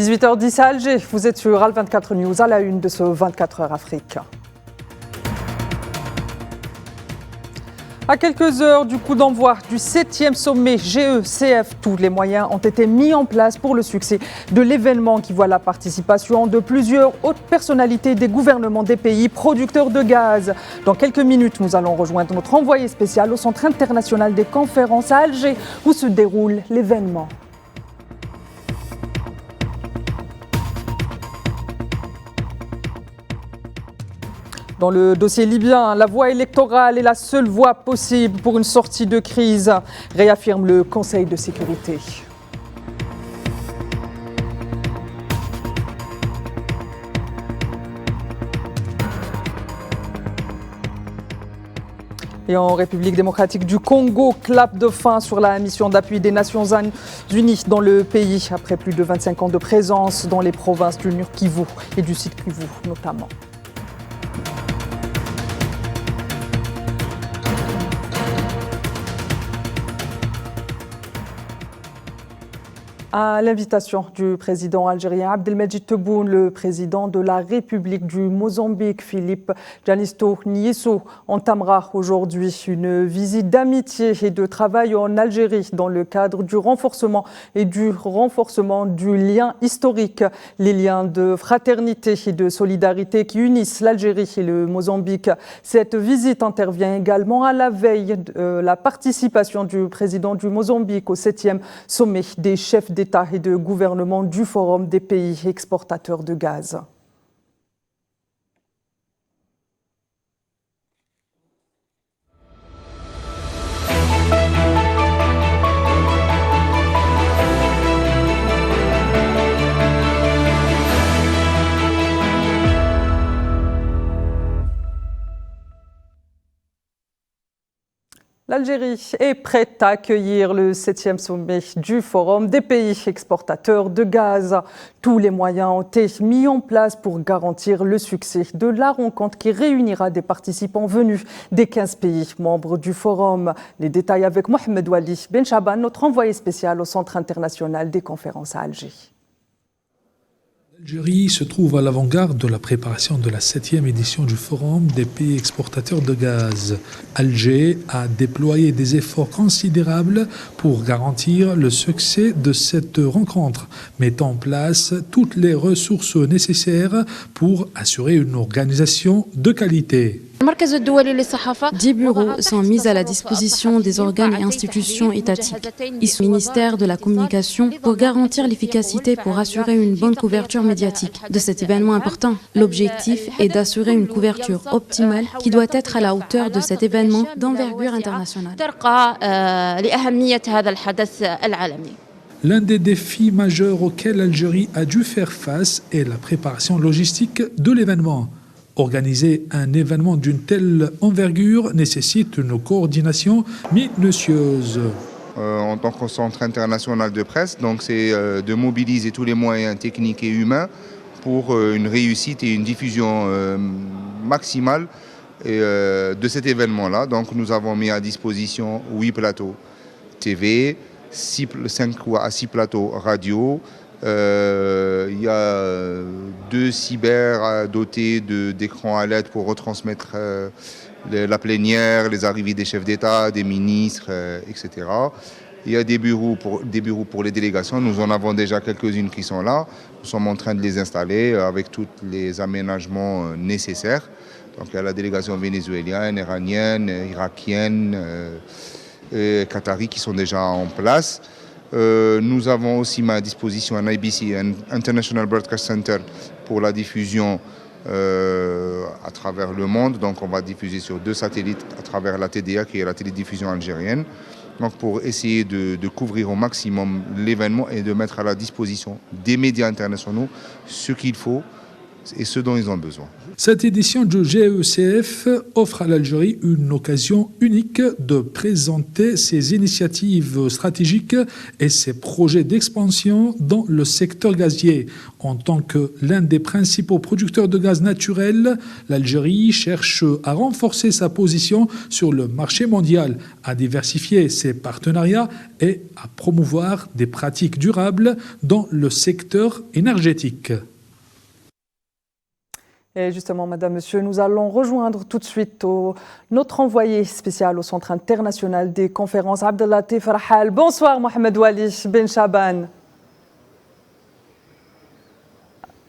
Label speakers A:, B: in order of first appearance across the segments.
A: 18h10 à Alger, vous êtes sur Al24 News à la une de ce 24h Afrique. À quelques heures du coup d'envoi du 7e sommet GECF, tous les moyens ont été mis en place pour le succès de l'événement qui voit la participation de plusieurs hautes personnalités des gouvernements des pays producteurs de gaz. Dans quelques minutes, nous allons rejoindre notre envoyé spécial au Centre international des conférences à Alger où se déroule l'événement. Dans le dossier libyen, la voie électorale est la seule voie possible pour une sortie de crise, réaffirme le Conseil de sécurité. Et en République démocratique du Congo, clap de fin sur la mission d'appui des Nations Unies dans le pays, après plus de 25 ans de présence dans les provinces du Nord-Kivu et du Sud-Kivu notamment. À l'invitation du président algérien Abdelmadjid Tebboune, le président de la République du Mozambique, Philippe Janisto Nieso, entamera aujourd'hui une visite d'amitié et de travail en Algérie dans le cadre du renforcement du lien historique, les liens de fraternité et de solidarité qui unissent l'Algérie et le Mozambique. Cette visite intervient également à la veille de la participation du président du Mozambique au 7e sommet des chefs d'État et de gouvernement du Forum des pays exportateurs de gaz. L'Algérie est prête à accueillir le 7e sommet du Forum des pays exportateurs de gaz. Tous les moyens ont été mis en place pour garantir le succès de la rencontre qui réunira des participants venus des 15 pays membres du Forum. Les détails avec Mohamed Wali Ben Chaban, notre envoyé spécial au Centre international des conférences à Alger.
B: L'Algérie se trouve à l'avant-garde de la préparation de la 7e édition du Forum des pays exportateurs de gaz. Alger a déployé des efforts considérables pour garantir le succès de cette rencontre, mettant en place toutes les ressources nécessaires pour assurer une organisation de qualité.
C: 10 bureaux sont mis à la disposition des organes et institutions étatiques, issus du ministère de la Communication, pour garantir l'efficacité pour assurer une bonne couverture médiatique de cet événement important. L'objectif est d'assurer une couverture optimale qui doit être à la hauteur de cet événement d'envergure internationale.
B: L'un des défis majeurs auxquels l'Algérie a dû faire face est la préparation logistique de l'événement. Organiser un événement d'une telle envergure nécessite une coordination minutieuse.
D: En tant que centre international de presse, donc c'est de mobiliser tous les moyens techniques et humains pour une réussite et une diffusion maximale de cet événement-là. Donc nous avons mis à disposition 8 plateaux TV, 5 à 6 plateaux radio. Il y a 2 cyber dotés d'écrans à LED pour retransmettre la plénière, les arrivées des chefs d'État, des ministres, etc. Il y a des bureaux pour les délégations. Nous en avons déjà quelques-unes qui sont là. Nous sommes en train de les installer avec tous les aménagements nécessaires. Donc il y a la délégation vénézuélienne, iranienne, irakienne, qatari qui sont déjà en place. Nous avons aussi mis à disposition un IBC, un International Broadcast Center, pour la diffusion à travers le monde. Donc on va diffuser sur 2 satellites à travers la TDA, qui est la télédiffusion algérienne. Donc pour essayer de couvrir au maximum l'événement et de mettre à la disposition des médias internationaux ce qu'il faut et ce dont ils ont besoin.
B: Cette édition du GECF offre à l'Algérie une occasion unique de présenter ses initiatives stratégiques et ses projets d'expansion dans le secteur gazier. En tant que l'un des principaux producteurs de gaz naturel, l'Algérie cherche à renforcer sa position sur le marché mondial, à diversifier ses partenariats et à promouvoir des pratiques durables dans le secteur énergétique.
A: Et justement, Madame, Monsieur, nous allons rejoindre tout de suite notre envoyé spécial au Centre international des conférences, Abdellatif Rahal. Bonsoir, Mohamed Wali Ben Chaban.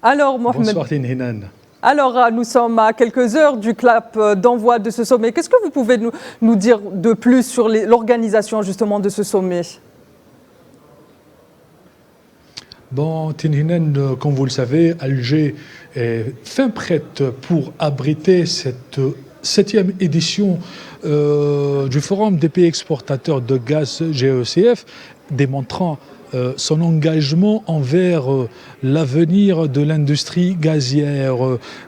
A: Alors, Mohamed.
E: Bonsoir, Tinhinan.
A: Alors, nous sommes à quelques heures du clap d'envoi de ce sommet. Qu'est-ce que vous pouvez nous dire de plus sur l'organisation justement de ce sommet ?
E: Bon, Tinhinan, comme vous le savez, Alger est fin prête pour abriter cette 7e édition du Forum des pays exportateurs de gaz GECF, démontrant son engagement envers l'avenir de l'industrie gazière.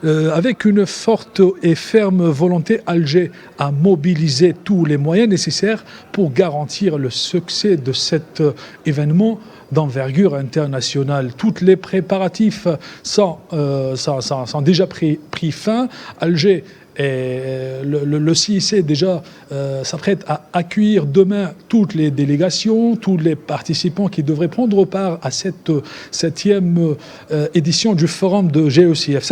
E: Avec une forte et ferme volonté, Alger a mobilisé tous les moyens nécessaires pour garantir le succès de cet événement d'envergure internationale. Tous les préparatifs sont déjà pris fin. Alger et le CIC déjà s'apprête à accueillir demain toutes les délégations, tous les participants qui devraient prendre part à cette 7e édition du forum de GECF.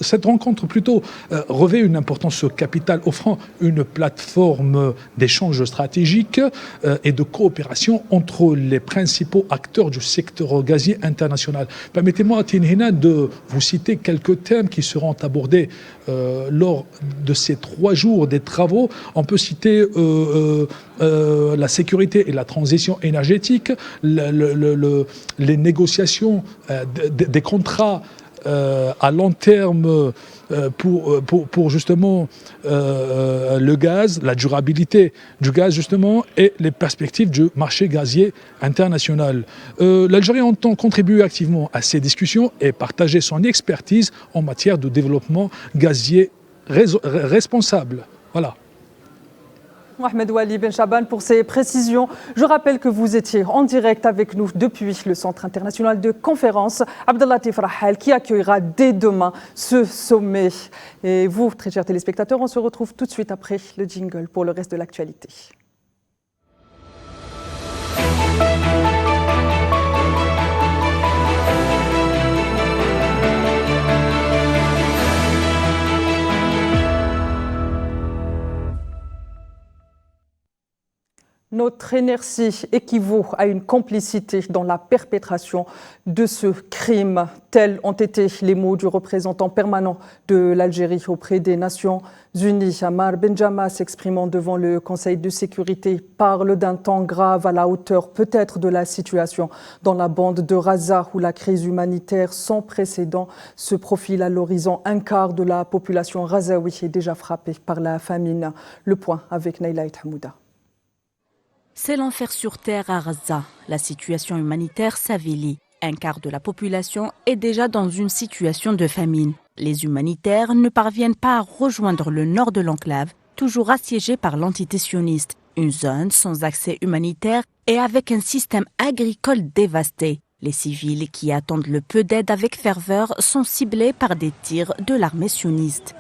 E: Cette rencontre plutôt revêt une importance capitale, offrant une plateforme d'échange stratégique et de coopération entre les principaux acteurs du secteur gazier international. Permettez-moi, Tinhina, de vous citer quelques thèmes qui seront abordés lors de ces 3 jours des travaux. On peut citer la sécurité et la transition énergétique, les négociations des contrats à long terme pour justement le gaz, la durabilité du gaz justement et les perspectives du marché gazier international. L'Algérie entend contribuer activement à ces discussions et partager son expertise en matière de développement gazier responsable. Voilà.
A: Mohamed Wali Ben Chaban pour ces précisions. Je rappelle que vous étiez en direct avec nous depuis le Centre international de conférences Abdellatif Rahal qui accueillera dès demain ce sommet. Et vous, très chers téléspectateurs, on se retrouve tout de suite après le jingle pour le reste de l'actualité. Notre énergie équivaut à une complicité dans la perpétration de ce crime. Tels ont été les mots du représentant permanent de l'Algérie auprès des Nations Unies. Ammar Benjama, s'exprimant devant le Conseil de sécurité, parle d'un temps grave à la hauteur peut-être de la situation dans la bande de Gaza où la crise humanitaire sans précédent se profile à l'horizon. Un quart de la population gazaoui est déjà frappée par la famine. Le point avec Naïla Hamouda.
F: C'est l'enfer sur terre à Gaza. La situation humanitaire s'avilit. Un quart de la population est déjà dans une situation de famine. Les humanitaires ne parviennent pas à rejoindre le nord de l'enclave, toujours assiégé par l'entité sioniste. Une zone sans accès humanitaire et avec un système agricole dévasté. Les civils qui attendent le peu d'aide avec ferveur sont ciblés par des tirs de l'armée sioniste.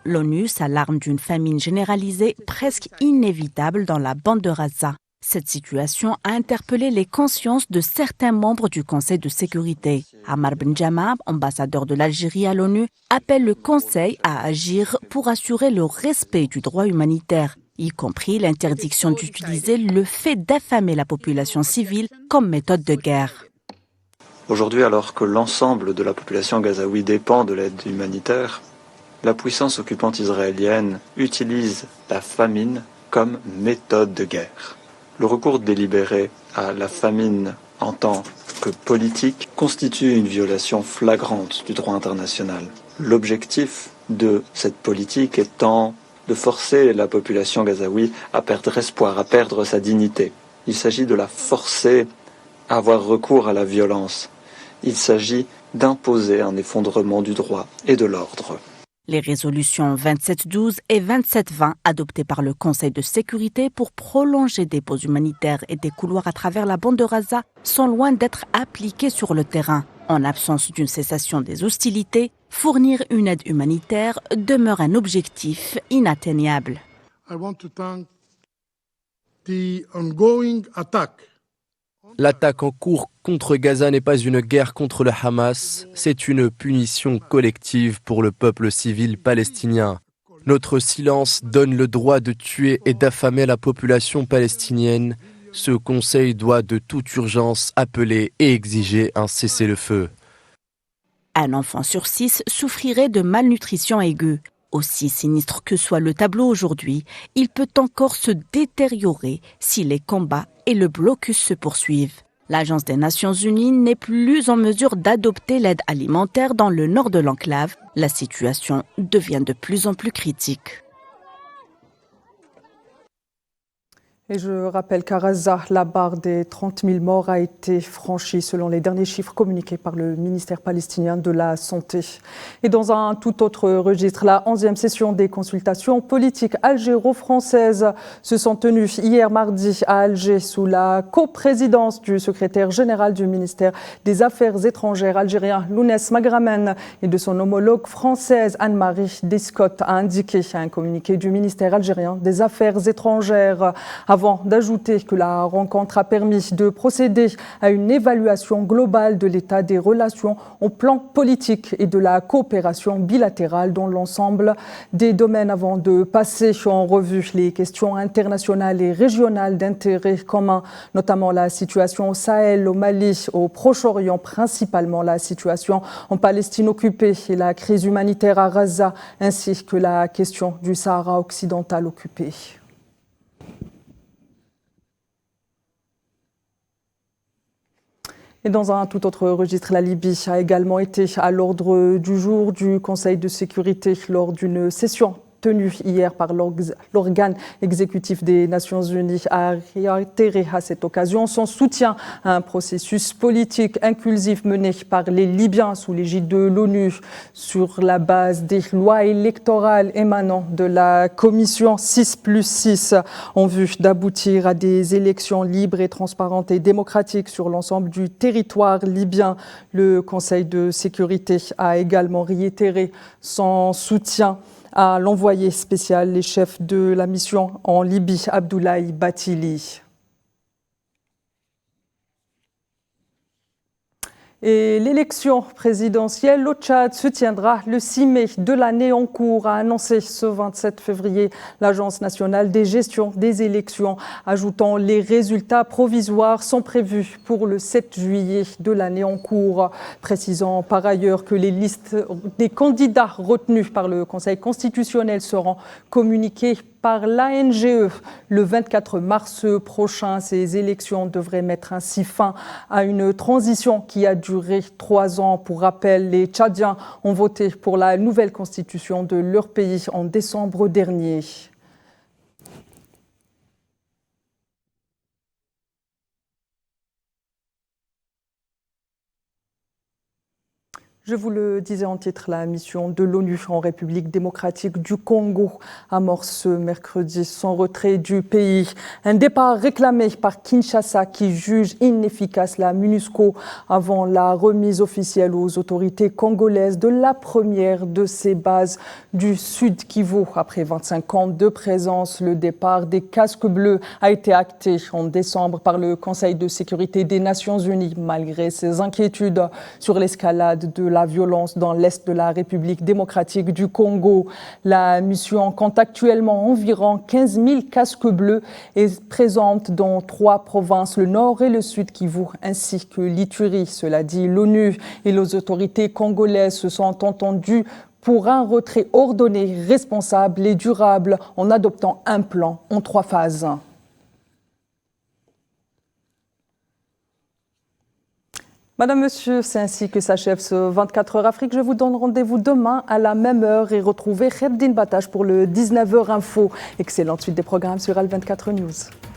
F: L'ONU s'alarme d'une famine généralisée presque inévitable dans la bande de Gaza. Cette situation a interpellé les consciences de certains membres du Conseil de sécurité. Ammar Benjama, ambassadeur de l'Algérie à l'ONU, appelle le Conseil à agir pour assurer le respect du droit humanitaire, y compris l'interdiction d'utiliser le fait d'affamer la population civile comme méthode de guerre.
G: Aujourd'hui, alors que l'ensemble de la population gazaoui dépend de l'aide humanitaire, la puissance occupante israélienne utilise la famine comme méthode de guerre. Le recours délibéré à la famine en tant que politique constitue une violation flagrante du droit international. L'objectif de cette politique étant de forcer la population gazaoui à perdre espoir, à perdre sa dignité. Il s'agit de la forcer à avoir recours à la violence. Il s'agit d'imposer un effondrement du droit et de l'ordre.
F: Les résolutions 2712 et 2720 adoptées par le Conseil de sécurité pour prolonger des pauses humanitaires et des couloirs à travers la bande de Gaza sont loin d'être appliquées sur le terrain. En absence d'une cessation des hostilités, fournir une aide humanitaire demeure un objectif inatteignable.
H: L'attaque en cours contre Gaza n'est pas une guerre contre le Hamas, c'est une punition collective pour le peuple civil palestinien. Notre silence donne le droit de tuer et d'affamer la population palestinienne. Ce Conseil doit de toute urgence appeler et exiger un cessez-le-feu.
F: Un enfant sur 6 souffrirait de malnutrition aiguë. Aussi sinistre que soit le tableau aujourd'hui, il peut encore se détériorer si les combats et le blocus se poursuivent. L'Agence des Nations Unies n'est plus en mesure d'adopter l'aide alimentaire dans le nord de l'enclave. La situation devient de plus en plus critique.
A: Et je rappelle qu'à Gaza, la barre des 30 000 morts a été franchie selon les derniers chiffres communiqués par le ministère palestinien de la Santé. Et dans un tout autre registre, la 11e session des consultations politiques algéro-françaises se sont tenues hier mardi à Alger sous la coprésidence du secrétaire général du ministère des Affaires étrangères algérien Lounès Magramen et de son homologue française Anne-Marie Descott, a indiqué un communiqué du ministère algérien des Affaires étrangères. Avant d'ajouter que la rencontre a permis de procéder à une évaluation globale de l'état des relations au plan politique et de la coopération bilatérale dans l'ensemble des domaines, avant de passer en revue les questions internationales et régionales d'intérêt commun, notamment la situation au Sahel, au Mali, au Proche-Orient, principalement la situation en Palestine occupée et la crise humanitaire à Gaza, ainsi que la question du Sahara occidental occupé. Et dans un tout autre registre, la Libye a également été à l'ordre du jour du Conseil de sécurité lors d'une session tenue hier par l'organe exécutif des Nations Unies, a réitéré à cette occasion son soutien à un processus politique inclusif mené par les Libyens sous l'égide de l'ONU sur la base des lois électorales émanant de la commission 6+6 en vue d'aboutir à des élections libres et transparentes et démocratiques sur l'ensemble du territoire libyen. Le Conseil de sécurité a également réitéré son soutien à l'envoyé spécial, les chefs de la mission en Libye, Abdoulaye Bathily. Et l'élection présidentielle au Tchad se tiendra le 6 mai de l'année en cours, a annoncé ce 27 février l'Agence nationale des gestions des élections, ajoutant les résultats provisoires sont prévus pour le 7 juillet de l'année en cours, précisant par ailleurs que les listes des candidats retenus par le Conseil constitutionnel seront communiquées par l'ANGE le 24 mars prochain. Ces élections devraient mettre ainsi fin à une transition qui a duré 3 ans. Pour rappel, les Tchadiens ont voté pour la nouvelle constitution de leur pays en décembre dernier. Je vous le disais en titre, la mission de l'ONU en République démocratique du Congo amorce ce mercredi son retrait du pays. Un départ réclamé par Kinshasa qui juge inefficace la MONUSCO avant la remise officielle aux autorités congolaises de la première de ses bases du Sud Kivu. Après 25 ans de présence, le départ des casques bleus a été acté en décembre par le Conseil de sécurité des Nations Unies, malgré ses inquiétudes sur l'escalade de la violence dans l'est de la République démocratique du Congo. La mission compte actuellement environ 15 000 casques bleus et présente dans 3 provinces, le nord et le sud Kivu, ainsi que l'Ituri. Cela dit, l'ONU et les autorités congolaises se sont entendues pour un retrait ordonné, responsable et durable en adoptant un plan en 3 phases. Madame, Monsieur, c'est ainsi que s'achève ce 24 heures Afrique. Je vous donne rendez-vous demain à la même heure et retrouvez Kheddine Batache pour le 19h Info. Excellente suite des programmes sur Al24 News.